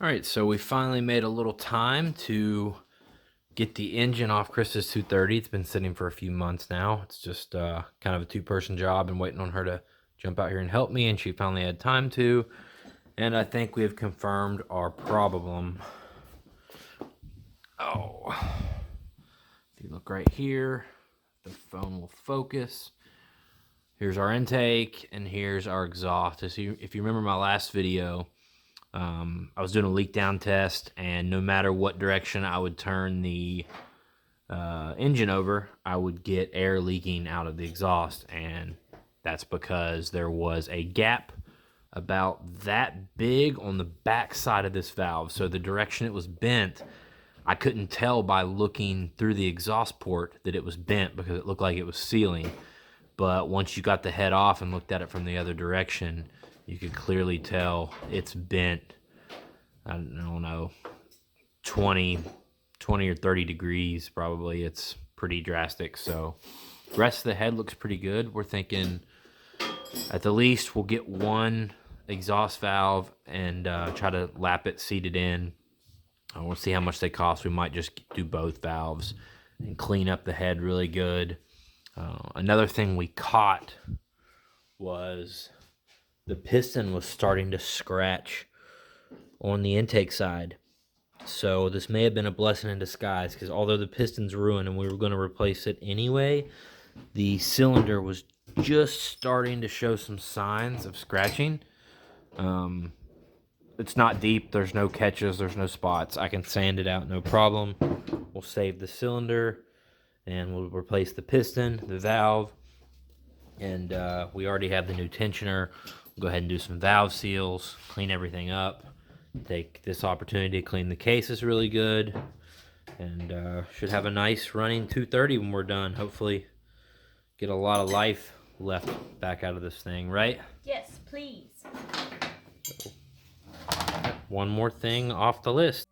All right, so we finally made a little time to get the engine off Krista's 230. It's been sitting for a few months now. It's just kind of a two-person job and waiting on her to jump out here and help me, and she finally had time to. And I think we have confirmed our problem. Oh, if you look right here, the phone will focus. Here's our intake, and here's our exhaust. If you remember my last video, I was doing a leak down test, and no matter what direction I would turn the engine over, I would get air leaking out of the exhaust, and that's because there was a gap about that big on the back side of this valve. So the direction it was bent, I couldn't tell by looking through the exhaust port that it was bent because it looked like it was sealing. But once you got the head off and looked at it from the other direction, you could clearly tell it's bent, I don't know, 20 or 30 degrees probably. It's pretty drastic. So rest of the head looks pretty good. We're thinking at the least we'll get one exhaust valve and try to lap it, seat it in. We'll see how much they cost. We might just do both valves and clean up the head really good. Another thing we caught was the piston was starting to scratch on the intake side. So this may have been a blessing in disguise, because although the piston's ruined and we were going to replace it anyway, the cylinder was just starting to show some signs of scratching. It's not deep, there's no catches, there's no spots. I can sand it out no problem. We'll save the cylinder and we'll replace the piston, the valve, and we already have the new tensioner. We'll go ahead and do some valve seals, clean everything up, take this opportunity to clean the cases really good, and should have a nice running 230 when we're done. Hopefully get a lot of life left back out of this thing, right? Yes, please. One more thing off the list.